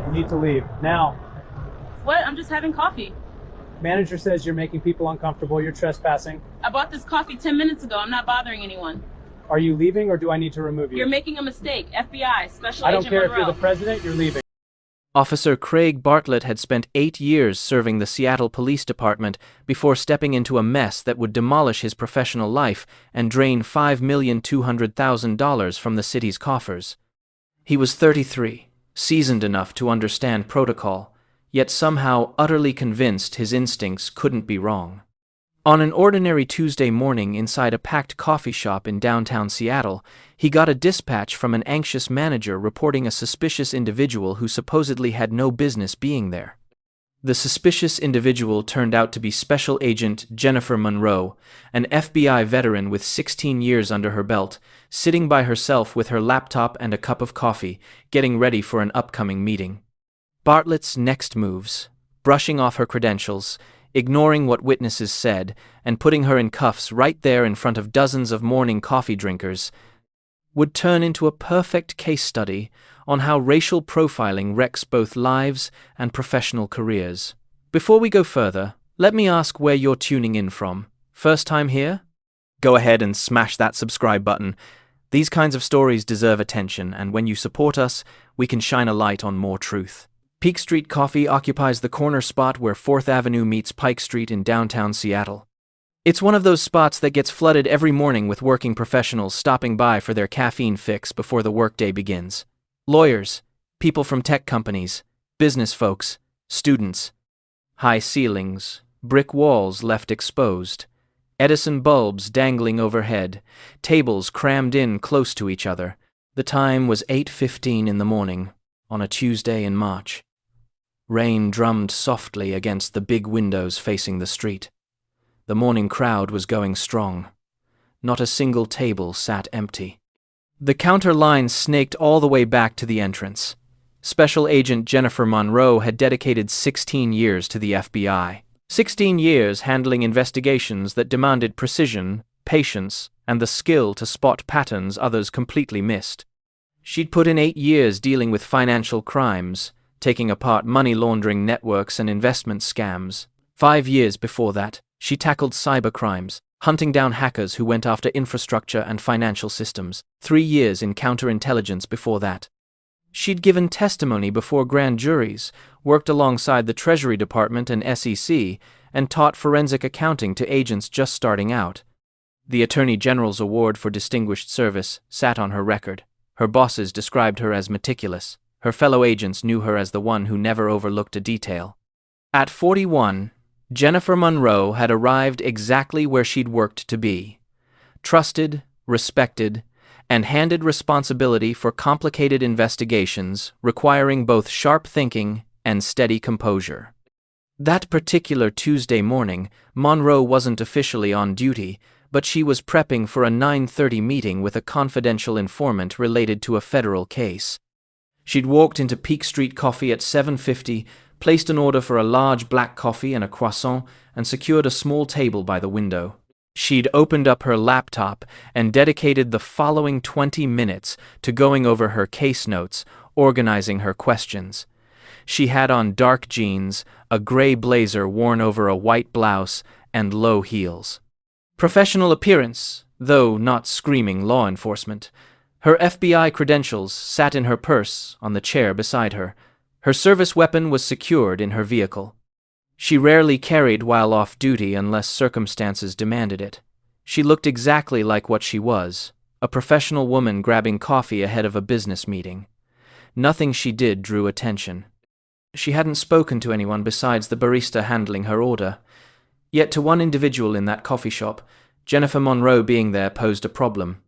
You need to leave. Now. What? I'm just having coffee. Manager says you're making people uncomfortable. You're trespassing. I bought this coffee 10 minutes ago. I'm not bothering anyone. Are you leaving or do I need to remove you? You're making a mistake. FBI, Special I don't Agent care Monroe. if you're the president, you're leaving. Officer Craig Bartlett had spent 8 years serving the Seattle Police Department before stepping into a mess that would demolish his professional life and drain $5,200,000 from the city's coffers. He was 33, seasoned enough to understand protocol, yet somehow utterly convinced his instincts couldn't be wrong. On an ordinary Tuesday morning inside a packed coffee shop in downtown Seattle, he got a dispatch from an anxious manager reporting a suspicious individual who supposedly had no business being there. The suspicious individual turned out to be Special Agent Jennifer Monroe, an FBI veteran with 16 years under her belt, sitting by herself with her laptop and a cup of coffee, getting ready for an upcoming meeting. Bartlett's next moves, brushing off her credentials, ignoring what witnesses said, and putting her in cuffs right there in front of dozens of morning coffee drinkers, would turn into a perfect case study on how racial profiling wrecks both lives and professional careers. Before we go further, let me ask where you're tuning in from. First time here? Go ahead and smash that subscribe button. These kinds of stories deserve attention, and when you support us, we can shine a light on more truth. Peak Street Coffee occupies the corner spot where 4th Avenue meets Pike Street in downtown Seattle. It's one of those spots that gets flooded every morning with working professionals stopping by for their caffeine fix before the workday begins. Lawyers, people from tech companies, business folks, students. High ceilings, brick walls left exposed, Edison bulbs dangling overhead, tables crammed in close to each other. The time was 8:15 in the morning on a Tuesday in March. Rain drummed softly against the big windows facing the street. The morning crowd was going strong. Not a single table sat empty. The counter line snaked all the way back to the entrance. Special Agent Jennifer Monroe had dedicated 16 years to the FBI. 16 years handling investigations that demanded precision, patience, and the skill to spot patterns others completely missed. She'd put in 8 years dealing with financial crimes, taking apart money laundering networks and investment scams. 5 years before that, she tackled cybercrimes, hunting down hackers who went after infrastructure and financial systems. 3 years in counterintelligence before that. She'd given testimony before grand juries, worked alongside the Treasury Department and SEC, and taught forensic accounting to agents just starting out. The Attorney General's Award for Distinguished Service sat on her record. Her bosses described her as meticulous. Her fellow agents knew her as the one who never overlooked a detail. At 41, Jennifer Monroe had arrived exactly where she'd worked to be. Trusted, respected, and handed responsibility for complicated investigations requiring both sharp thinking and steady composure. That particular Tuesday morning, Monroe wasn't officially on duty, but she was prepping for a 9:30 meeting with a confidential informant related to a federal case. She'd walked into Peak Street Coffee at 7:50, placed an order for a large black coffee and a croissant, and secured a small table by the window. She'd opened up her laptop and dedicated the following 20 minutes to going over her case notes, organizing her questions. She had on dark jeans, a gray blazer worn over a white blouse, and low heels. Professional appearance, though not screaming law enforcement. Her FBI credentials sat in her purse on the chair beside her. Her service weapon was secured in her vehicle. She rarely carried while off duty unless circumstances demanded it. She looked exactly like what she was, a professional woman grabbing coffee ahead of a business meeting. Nothing she did drew attention. She hadn't spoken to anyone besides the barista handling her order. Yet to one individual in that coffee shop, Jennifer Monroe being there posed a problem.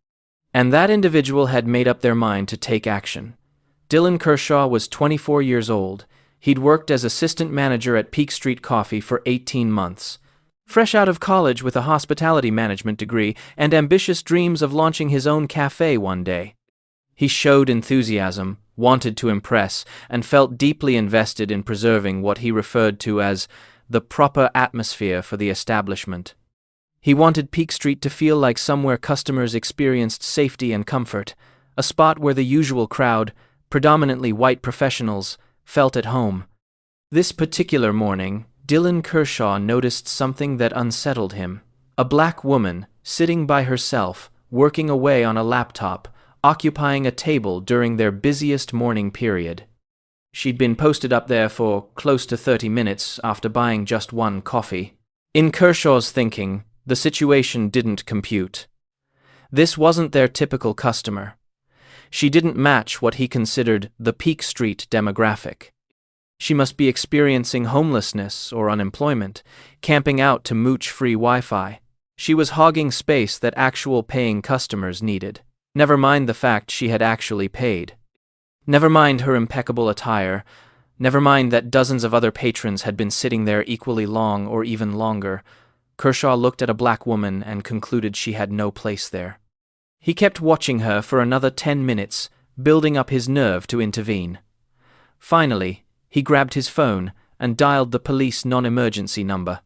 And that individual had made up their mind to take action. Dylan Kershaw was 24 years old. He'd worked as assistant manager at Peak Street Coffee for 18 months. Fresh out of college with a hospitality management degree and ambitious dreams of launching his own cafe one day. He showed enthusiasm, wanted to impress, and felt deeply invested in preserving what he referred to as the proper atmosphere for the establishment. He wanted Peak Street to feel like somewhere customers experienced safety and comfort, a spot where the usual crowd, predominantly white professionals, felt at home. This particular morning, Dylan Kershaw noticed something that unsettled him. A black woman, sitting by herself, working away on a laptop, occupying a table during their busiest morning period. She'd been posted up there for close to 30 minutes after buying just one coffee. In Kershaw's thinking, the situation didn't compute. This wasn't their typical customer. She didn't match what he considered the Peak Street demographic. She must be experiencing homelessness or unemployment, camping out to mooch free Wi-Fi. She was hogging space that actual paying customers needed. Never mind the fact she had actually paid. Never mind her impeccable attire. Never mind that dozens of other patrons had been sitting there equally long or even longer. Kershaw looked at a black woman and concluded she had no place there. He kept watching her for another 10 minutes, building up his nerve to intervene. Finally, he grabbed his phone and dialed the police non-emergency number.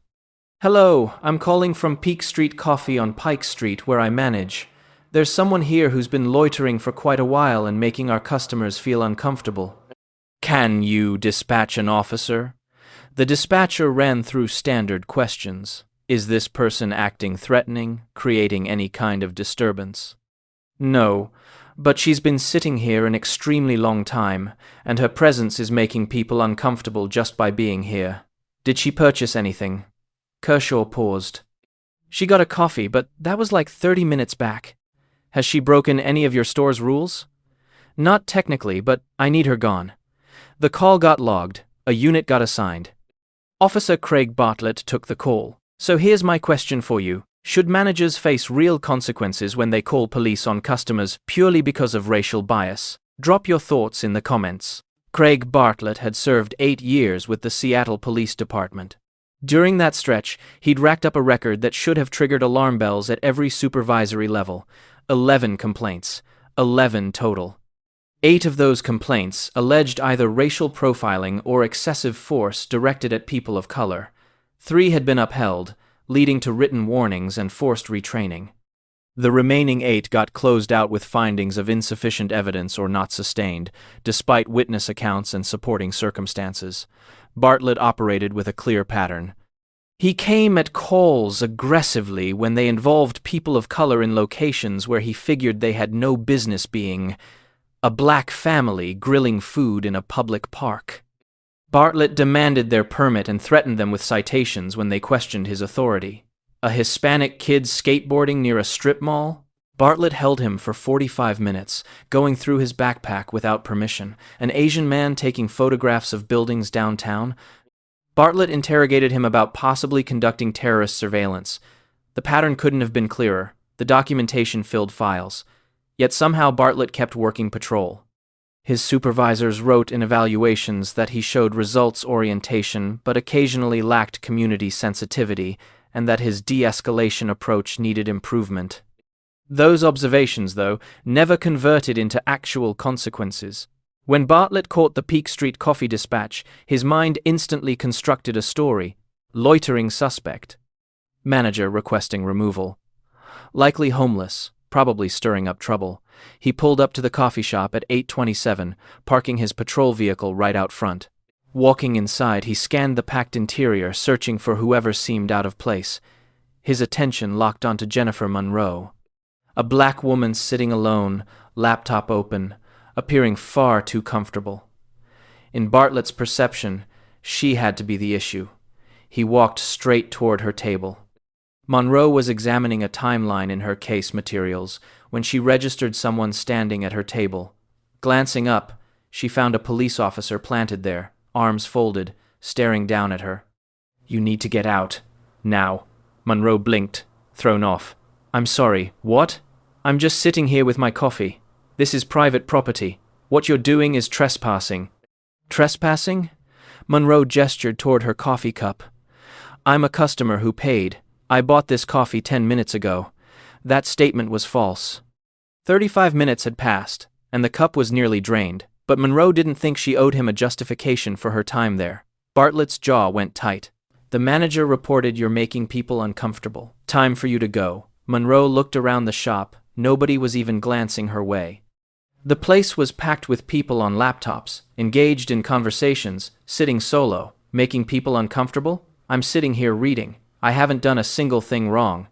"Hello, I'm calling from Peak Street Coffee on Pike Street where I manage. There's someone here who's been loitering for quite a while and making our customers feel uncomfortable." "Can you dispatch an officer?" The dispatcher ran through standard questions. Is this person acting threatening, creating any kind of disturbance? "No, but she's been sitting here an extremely long time, and her presence is making people uncomfortable just by being here. Did she purchase anything?" Kershaw paused. "She got a coffee, but that was like 30 minutes back. Has she broken any of your store's rules?" "Not technically, but I need her gone." The call got logged. A unit got assigned. Officer Craig Bartlett took the call. "So here's my question for you. Should managers face real consequences when they call police on customers purely because of racial bias? Drop your thoughts in the comments." Craig Bartlett had served 8 years with the Seattle Police Department. During that stretch, he'd racked up a record that should have triggered alarm bells at every supervisory level. 11 complaints. 11 total. 8 of those complaints alleged either racial profiling or excessive force directed at people of color. 3 had been upheld, leading to written warnings and forced retraining. The remaining 8 got closed out with findings of insufficient evidence or not sustained, despite witness accounts and supporting circumstances. Bartlett operated with a clear pattern. He came at calls aggressively when they involved people of color in locations where he figured they had no business being. A black family grilling food in a public park. Bartlett demanded their permit and threatened them with citations when they questioned his authority. A Hispanic kid skateboarding near a strip mall? Bartlett held him for 45 minutes, going through his backpack without permission. An Asian man taking photographs of buildings downtown? Bartlett interrogated him about possibly conducting terrorist surveillance. The pattern couldn't have been clearer. The documentation filled files. Yet somehow Bartlett kept working patrol. His supervisors wrote in evaluations that he showed results orientation but occasionally lacked community sensitivity, and that his de-escalation approach needed improvement. Those observations, though, never converted into actual consequences. When Bartlett caught the Peak Street Coffee dispatch, his mind instantly constructed a story. Loitering suspect. Manager requesting removal. Likely homeless, probably stirring up trouble. He pulled up to the coffee shop at 8:27, parking his patrol vehicle right out front. Walking inside, he scanned the packed interior, searching for whoever seemed out of place. His attention locked onto Jennifer Monroe. A black woman sitting alone, laptop open, appearing far too comfortable. In Bartlett's perception, she had to be the issue. He walked straight toward her table. Monroe was examining a timeline in her case materials when she registered someone standing at her table. Glancing up, she found a police officer planted there, arms folded, staring down at her. "You need to get out. Now." Monroe blinked, thrown off. "I'm sorry, what?" "I'm just sitting here with my coffee. This is private property. What you're doing is trespassing." "Trespassing?" Monroe gestured toward her coffee cup. "I'm a customer who paid. I bought this coffee 10 minutes ago." That statement was false. 35 minutes had passed, and the cup was nearly drained, but Monroe didn't think she owed him a justification for her time there. Bartlett's jaw went tight. "The manager reported you're making people uncomfortable. Time for you to go." Monroe looked around the shop. Nobody was even glancing her way. The place was packed with people on laptops, engaged in conversations, sitting solo, making people uncomfortable. I'm sitting here reading. I haven't done a single thing wrong.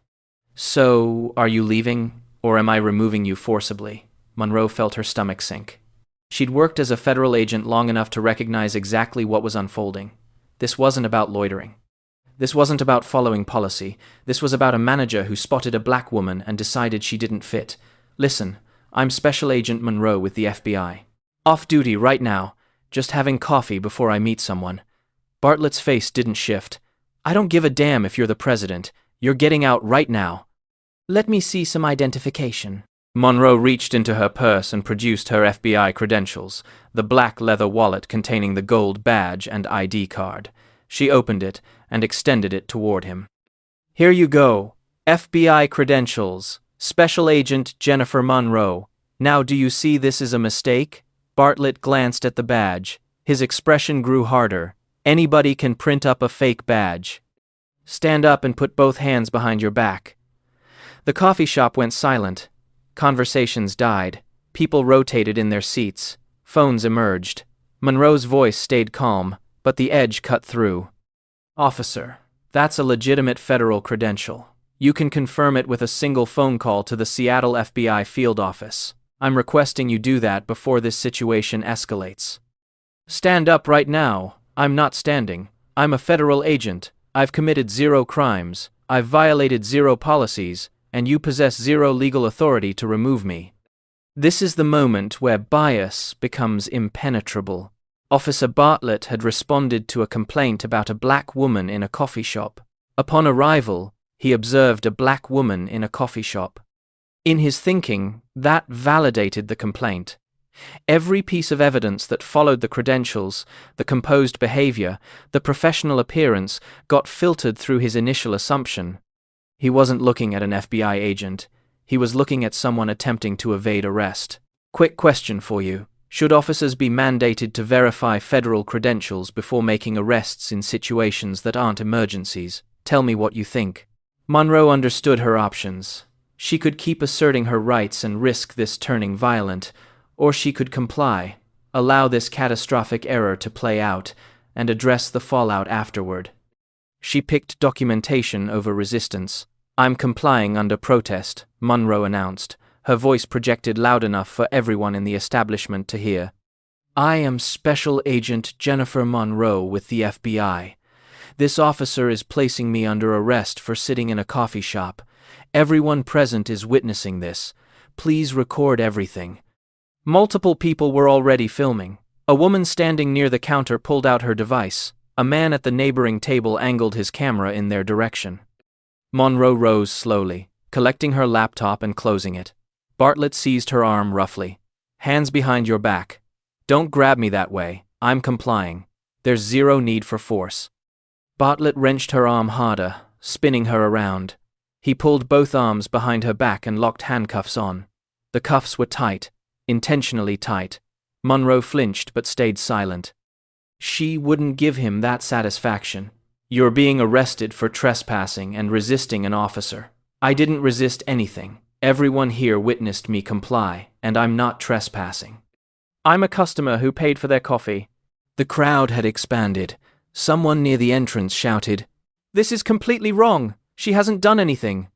So, are you leaving, or am I removing you forcibly? Monroe felt her stomach sink. She'd worked as a federal agent long enough to recognize exactly what was unfolding. This wasn't about loitering. This wasn't about following policy. This was about a manager who spotted a black woman and decided she didn't fit. Listen, I'm Special Agent Monroe with the FBI. Off duty right now, just having coffee before I meet someone. Bartlett's face didn't shift. I don't give a damn if you're the president. You're getting out right now. Let me see some identification. Monroe reached into her purse and produced her FBI credentials, the black leather wallet containing the gold badge and ID card. She opened it and extended it toward him. Here you go. FBI credentials. Special Agent Jennifer Monroe. Now do you see this is a mistake? Bartlett glanced at the badge. His expression grew harder. Anybody can print up a fake badge. Stand up and put both hands behind your back. The coffee shop went silent. Conversations died. People rotated in their seats. Phones emerged. Monroe's voice stayed calm, but the edge cut through. Officer, that's a legitimate federal credential. You can confirm it with a single phone call to the Seattle FBI field office. I'm requesting you do that before this situation escalates. Stand up right now. I'm not standing. I'm a federal agent. I've committed 0 crimes. I've violated 0 policies, and you possess 0 legal authority to remove me. This is the moment where bias becomes impenetrable. Officer Bartlett had responded to a complaint about a black woman in a coffee shop. Upon arrival, he observed a black woman in a coffee shop. In his thinking, that validated the complaint. Every piece of evidence that followed the credentials, the composed behavior, the professional appearance, got filtered through his initial assumption. He wasn't looking at an FBI agent. He was looking at someone attempting to evade arrest. Quick question for you. Should officers be mandated to verify federal credentials before making arrests in situations that aren't emergencies? Tell me what you think. Monroe understood her options. She could keep asserting her rights and risk this turning violent, or she could comply, allow this catastrophic error to play out, and address the fallout afterward. She picked documentation over resistance. I'm complying under protest, Monroe announced, her voice projected loud enough for everyone in the establishment to hear. I am Special Agent Jennifer Monroe with the FBI. This officer is placing me under arrest for sitting in a coffee shop. Everyone present is witnessing this. Please record everything. Multiple people were already filming. A woman standing near the counter pulled out her device. A man at the neighboring table angled his camera in their direction. Monroe rose slowly, collecting her laptop and closing it. Bartlett seized her arm roughly. Hands behind your back. Don't grab me that way. I'm complying. There's 0 need for force. Bartlett wrenched her arm harder, spinning her around. He pulled both arms behind her back and locked handcuffs on. The cuffs were tight, intentionally tight. Monroe flinched but stayed silent. She wouldn't give him that satisfaction. You're being arrested for trespassing and resisting an officer. I didn't resist anything. Everyone here witnessed me comply, and I'm not trespassing. I'm a customer who paid for their coffee. The crowd had expanded. Someone near the entrance shouted, "This is completely wrong. She hasn't done anything."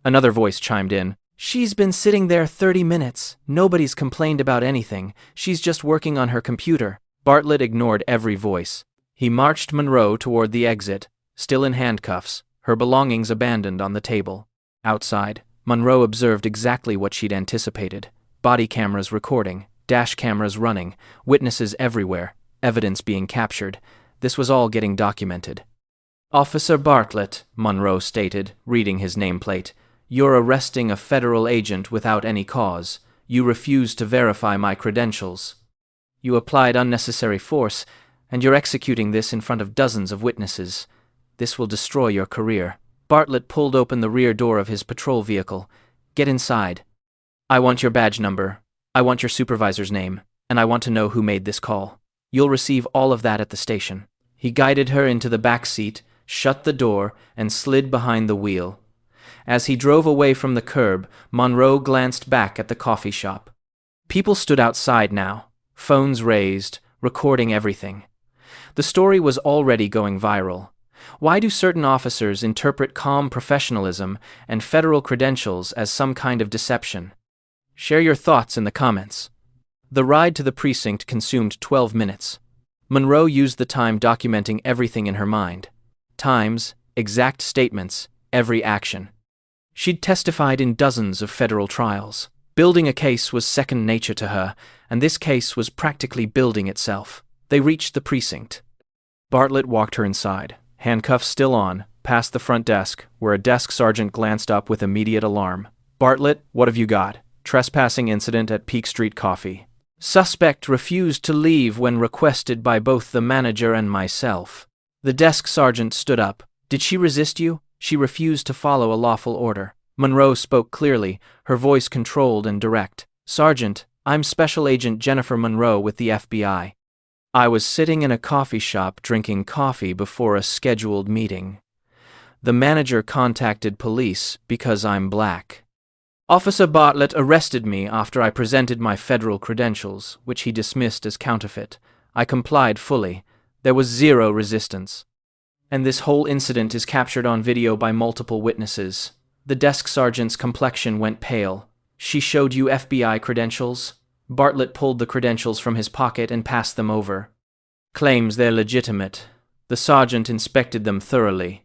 Another voice chimed in, "She's been sitting there 30 minutes. Nobody's complained about anything. She's just working on her computer." Bartlett ignored every voice. He marched Monroe toward the exit, still in handcuffs, her belongings abandoned on the table. Outside, Monroe observed exactly what she'd anticipated. Body cameras recording, dash cameras running, witnesses everywhere, evidence being captured. This was all getting documented. Officer Bartlett, Monroe stated, reading his nameplate, you're arresting a federal agent without any cause. You refused to verify my credentials. You applied unnecessary force, and you're executing this in front of dozens of witnesses. This will destroy your career. Bartlett pulled open the rear door of his patrol vehicle. Get inside. I want your badge number. I want your supervisor's name, and I want to know who made this call. You'll receive all of that at the station. He guided her into the back seat, shut the door, and slid behind the wheel. As he drove away from the curb, Monroe glanced back at the coffee shop. People stood outside now, phones raised, recording everything. The story was already going viral. Why do certain officers interpret calm professionalism and federal credentials as some kind of deception? Share your thoughts in the comments. The ride to the precinct consumed 12 minutes. Monroe used the time documenting everything in her mind. Times, exact statements, every action. She'd testified in dozens of federal trials. Building a case was second nature to her, and this case was practically building itself. They reached the precinct. Bartlett walked her inside, handcuffs still on, past the front desk, where a desk sergeant glanced up with immediate alarm. "Bartlett, what have you got?" "Trespassing incident at Peak Street Coffee. Suspect refused to leave when requested by both the manager and myself." The desk sergeant stood up. "Did she resist you?" "She refused to follow a lawful order." Monroe spoke clearly, her voice controlled and direct. "Sergeant, I'm Special Agent Jennifer Monroe with the FBI. I was sitting in a coffee shop drinking coffee before a scheduled meeting. The manager contacted police because I'm black. Officer Bartlett arrested me after I presented my federal credentials, which he dismissed as counterfeit. I complied fully. There was zero resistance. And this whole incident is captured on video by multiple witnesses." The desk sergeant's complexion went pale. "She showed you FBI credentials?" Bartlett pulled the credentials from his pocket and passed them over. "Claims they're legitimate." The sergeant inspected them thoroughly.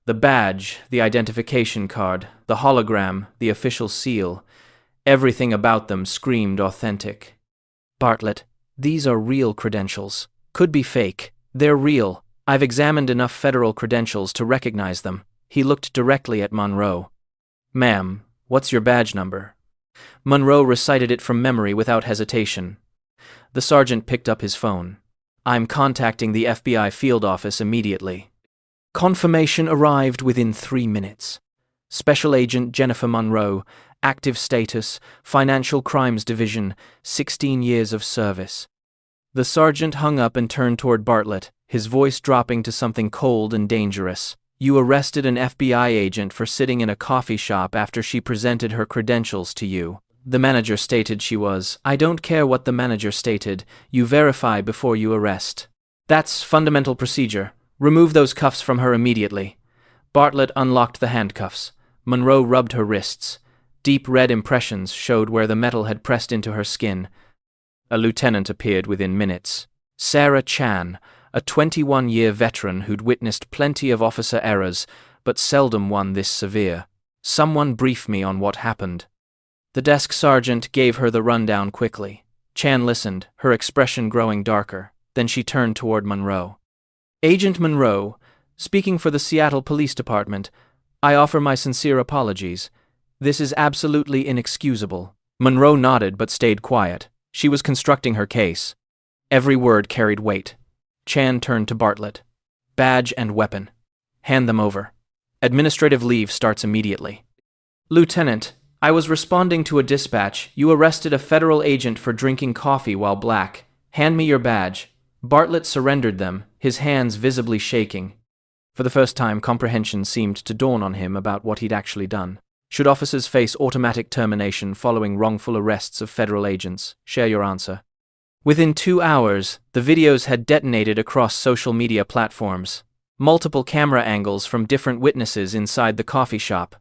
The badge, the identification card, the hologram, the official seal, everything about them screamed authentic. "Bartlett, these are real credentials. Could be fake. They're real. I've examined enough federal credentials to recognize them." He looked directly at Monroe. "Ma'am, what's your badge number?" Monroe recited it from memory without hesitation. The sergeant picked up his phone. "I'm contacting the FBI field office immediately." Confirmation arrived within 3 minutes. Special Agent Jennifer Monroe, active status, Financial Crimes Division, 16 years of service. The sergeant hung up and turned toward Bartlett, his voice dropping to something cold and dangerous. "You arrested an FBI agent for sitting in a coffee shop after she presented her credentials to you. The manager stated she was. I don't care what the manager stated. You verify before you arrest. That's fundamental procedure. Remove those cuffs from her immediately." Bartlett unlocked the handcuffs. Monroe rubbed her wrists. Deep red impressions showed where the metal had pressed into her skin. A lieutenant appeared within minutes. Sarah Chan, a 21-year veteran who'd witnessed plenty of officer errors, but seldom one this severe. "Someone brief me on what happened." The desk sergeant gave her the rundown quickly. Chan listened, her expression growing darker. Then she turned toward Monroe. "Agent Monroe, speaking for the Seattle Police Department, I offer my sincere apologies. This is absolutely inexcusable." Monroe nodded but stayed quiet. She was constructing her case. Every word carried weight. Chan turned to Bartlett. "Badge and weapon. Hand them over. Administrative leave starts immediately." "Lieutenant, I was responding to a dispatch. You arrested a federal agent for drinking coffee while black. Hand me your badge." Bartlett surrendered them, his hands visibly shaking. For the first time, comprehension seemed to dawn on him about what he'd actually done. Should officers face automatic termination following wrongful arrests of federal agents? Share your answer. Within 2 hours, the videos had detonated across social media platforms. Multiple camera angles from different witnesses inside the coffee shop.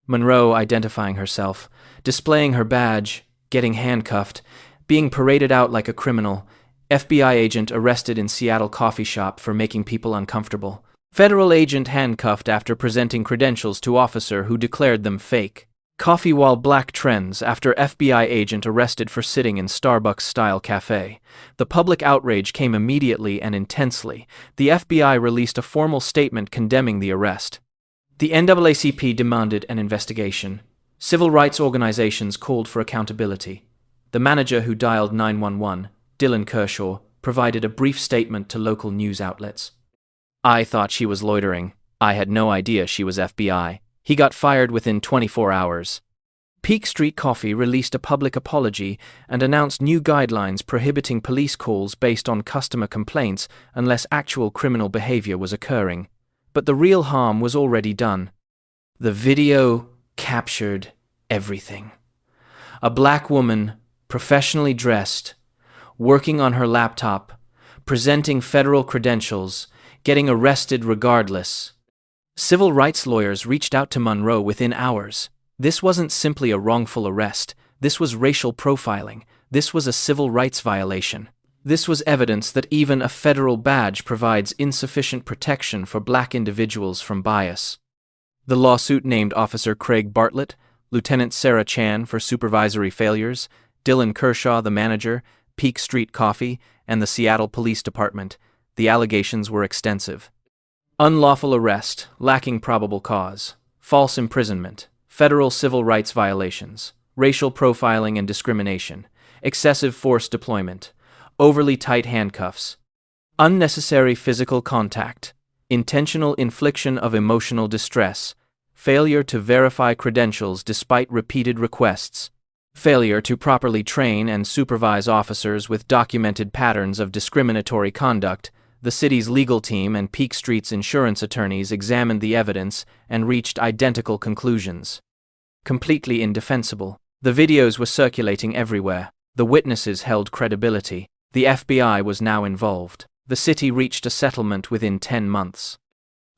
Monroe identifying herself, displaying her badge, getting handcuffed, being paraded out like a criminal. FBI agent arrested in Seattle coffee shop for making people uncomfortable. Federal agent handcuffed after presenting credentials to officer who declared them fake. Coffee while black trends after FBI agent arrested for sitting in Starbucks-style cafe. The public outrage came immediately and intensely. The FBI released a formal statement condemning the arrest. The NAACP demanded an investigation. Civil rights organizations called for accountability. The manager who dialed 911, Dylan Kershaw, provided a brief statement to local news outlets. "I thought she was loitering. I had no idea she was FBI." He got fired within 24 hours. Peak Street Coffee released a public apology and announced new guidelines prohibiting police calls based on customer complaints unless actual criminal behavior was occurring. But the real harm was already done. The video captured everything. A black woman, professionally dressed, working on her laptop, presenting federal credentials, getting arrested regardless. Civil rights lawyers reached out to Monroe within hours. This wasn't simply a wrongful arrest. This was racial profiling. This was a civil rights violation. This was evidence that even a federal badge provides insufficient protection for black individuals from bias. The lawsuit named Officer Craig Bartlett, Lieutenant Sarah Chan for supervisory failures, Dylan Kershaw, the manager, Peak Street Coffee, and the Seattle Police Department. The allegations were extensive. Unlawful arrest, lacking probable cause, false imprisonment, federal civil rights violations, racial profiling and discrimination, excessive force deployment, overly tight handcuffs, unnecessary physical contact, intentional infliction of emotional distress, failure to verify credentials despite repeated requests, failure to properly train and supervise officers with documented patterns of discriminatory conduct. The city's legal team and Peak Street's insurance attorneys examined the evidence and reached identical conclusions. Completely indefensible. The videos were circulating everywhere. The witnesses held credibility. The FBI was now involved. The city reached a settlement within 10 months.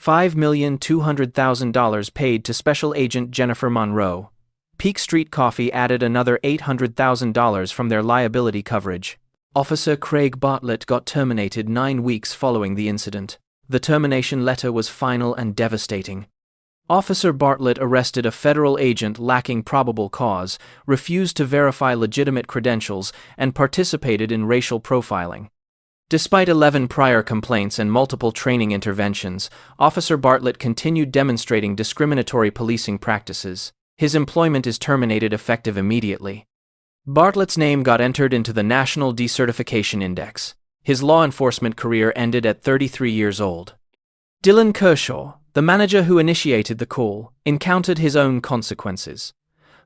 $5,200,000 paid to Special Agent Jennifer Monroe. Peak Street Coffee added another $800,000 from their liability coverage. Officer Craig Bartlett got terminated 9 weeks following the incident. The termination letter was final and devastating. Officer Bartlett arrested a federal agent lacking probable cause, refused to verify legitimate credentials, and participated in racial profiling. Despite 11 prior complaints and multiple training interventions, Officer Bartlett continued demonstrating discriminatory policing practices. His employment is terminated effective immediately. Bartlett's name got entered into the National Decertification Index. His law enforcement career ended at 33 years old. Dylan Kershaw, the manager who initiated the call, encountered his own consequences.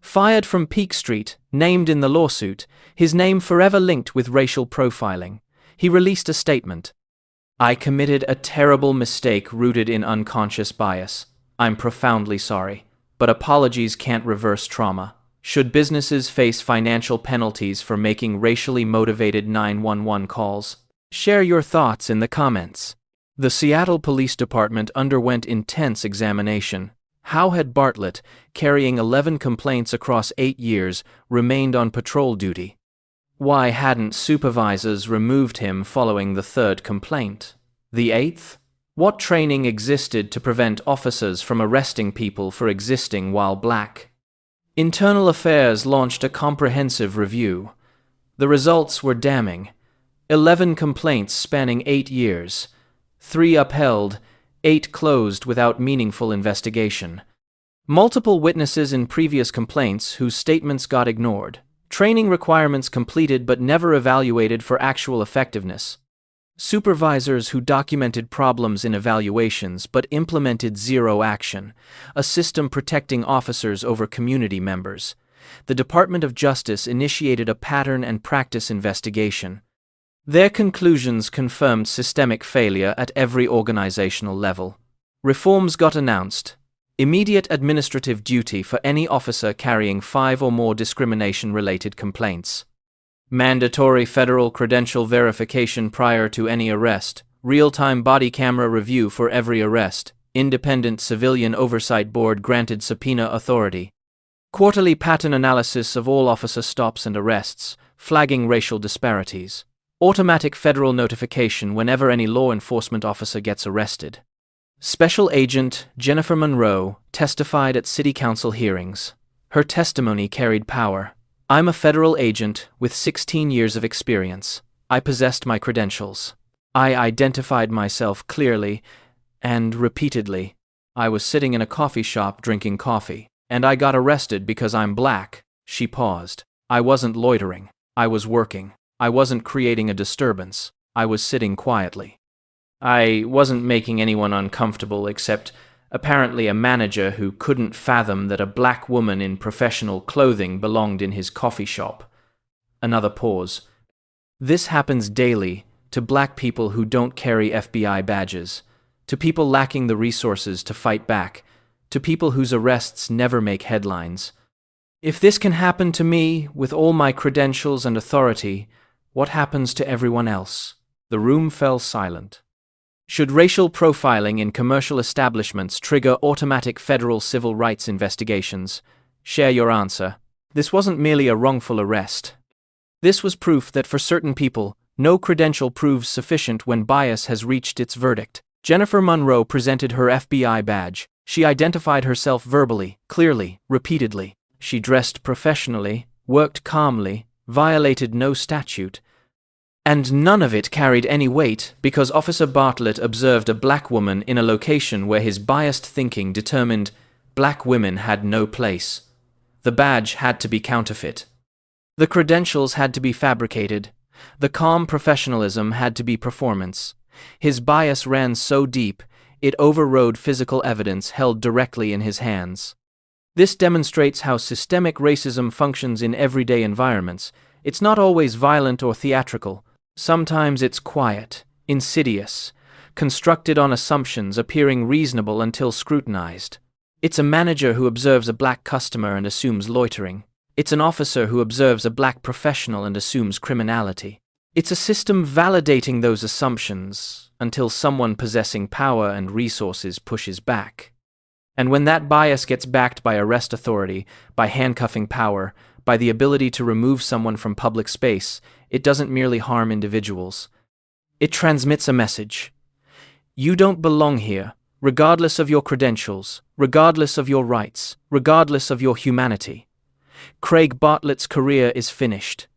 Fired from Peak Street, named in the lawsuit, his name forever linked with racial profiling. He released a statement. "I committed a terrible mistake rooted in unconscious bias. I'm profoundly sorry, but apologies can't reverse trauma. Should businesses face financial penalties for making racially motivated 911 calls? Share your thoughts in the comments." The Seattle Police Department underwent intense examination. How had Bartlett, carrying 11 complaints across 8 years, remained on patrol duty? Why hadn't supervisors removed him following the 3rd complaint? The 8th? What training existed to prevent officers from arresting people for existing while black? Internal Affairs launched a comprehensive review. The results were damning. 11 complaints spanning 8 years. 3 upheld, 8 closed without meaningful investigation. Multiple witnesses in previous complaints whose statements got ignored. Training requirements completed but never evaluated for actual effectiveness. Supervisors who documented problems in evaluations but implemented zero action, a system protecting officers over community members. The Department of Justice initiated a pattern and practice investigation. Their conclusions confirmed systemic failure at every organizational level. Reforms got announced. Immediate administrative duty for any officer carrying 5 or more discrimination-related complaints. Mandatory federal credential verification prior to any arrest, real-time body camera review for every arrest, independent civilian oversight board granted subpoena authority, quarterly pattern analysis of all officer stops and arrests, flagging racial disparities, automatic federal notification whenever any law enforcement officer gets arrested. Special Agent Jennifer Monroe testified at City Council hearings. Her testimony carried power. "I'm a federal agent with 16 years of experience. I possessed my credentials. I identified myself clearly and repeatedly. I was sitting in a coffee shop drinking coffee, and I got arrested because I'm black." She paused. "I wasn't loitering. I was working. I wasn't creating a disturbance. I was sitting quietly. I wasn't making anyone uncomfortable except apparently a manager who couldn't fathom that a black woman in professional clothing belonged in his coffee shop." Another pause. "This happens daily to black people who don't carry FBI badges, to people lacking the resources to fight back, to people whose arrests never make headlines. If this can happen to me, with all my credentials and authority, what happens to everyone else? The room fell silent. Should racial profiling in commercial establishments trigger automatic federal civil rights investigations? Share your answer. This wasn't merely a wrongful arrest. This was proof that for certain people, no credential proves sufficient when bias has reached its verdict. Jennifer Monroe presented her FBI badge. She identified herself verbally, clearly, repeatedly. She dressed professionally, worked calmly, violated no statute. And none of it carried any weight because Officer Bartlett observed a black woman in a location where his biased thinking determined black women had no place. The badge had to be counterfeit. The credentials had to be fabricated. The calm professionalism had to be performance. His bias ran so deep, it overrode physical evidence held directly in his hands. This demonstrates how systemic racism functions in everyday environments. It's not always violent or theatrical. Sometimes it's quiet, insidious, constructed on assumptions appearing reasonable until scrutinized. It's a manager who observes a black customer and assumes loitering. It's an officer who observes a black professional and assumes criminality. It's a system validating those assumptions until someone possessing power and resources pushes back. And when that bias gets backed by arrest authority, by handcuffing power, by the ability to remove someone from public space, it doesn't merely harm individuals. It transmits a message. You don't belong here, regardless of your credentials, regardless of your rights, regardless of your humanity. Craig Bartlett's career is finished.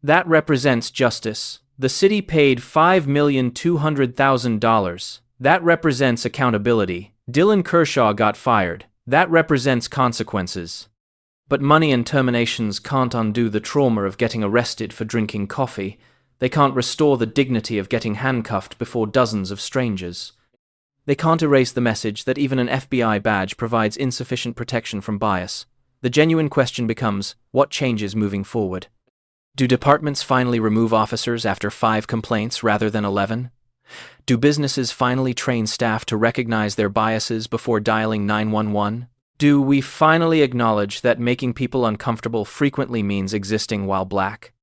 That represents justice. The city paid $5,200,000. That represents accountability. Dylan Kershaw got fired. That represents consequences. But money and terminations can't undo the trauma of getting arrested for drinking coffee. They can't restore the dignity of getting handcuffed before dozens of strangers. They can't erase the message that even an FBI badge provides insufficient protection from bias. The genuine question becomes, what changes moving forward? Do departments finally remove officers after 5 complaints rather than 11? Do businesses finally train staff to recognize their biases before dialing 911? Do we finally acknowledge that making people uncomfortable frequently means existing while black?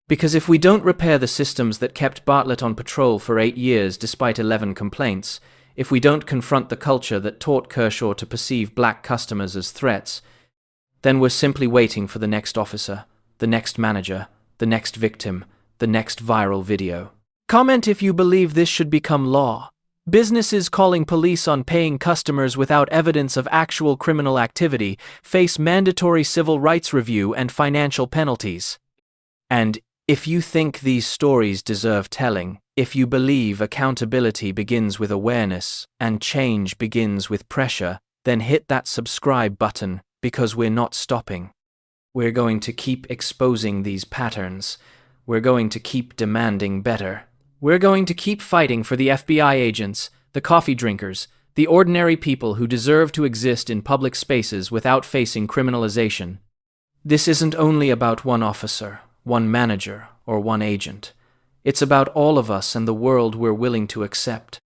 Because if we don't repair the systems that kept Bartlett on patrol for 8 years despite 11 complaints, if we don't confront the culture that taught Kershaw to perceive black customers as threats, then we're simply waiting for the next officer, the next manager, the next victim, the next viral video. Comment if you believe this should become law. Businesses calling police on paying customers without evidence of actual criminal activity face mandatory civil rights review and financial penalties. And if you think these stories deserve telling, if you believe accountability begins with awareness and change begins with pressure, then hit that subscribe button, because we're not stopping. We're going to keep exposing these patterns. We're going to keep demanding better. We're going to keep fighting for the FBI agents, the coffee drinkers, the ordinary people who deserve to exist in public spaces without facing criminalization. This isn't only about one officer, one manager, or one agent. It's about all of us and the world we're willing to accept.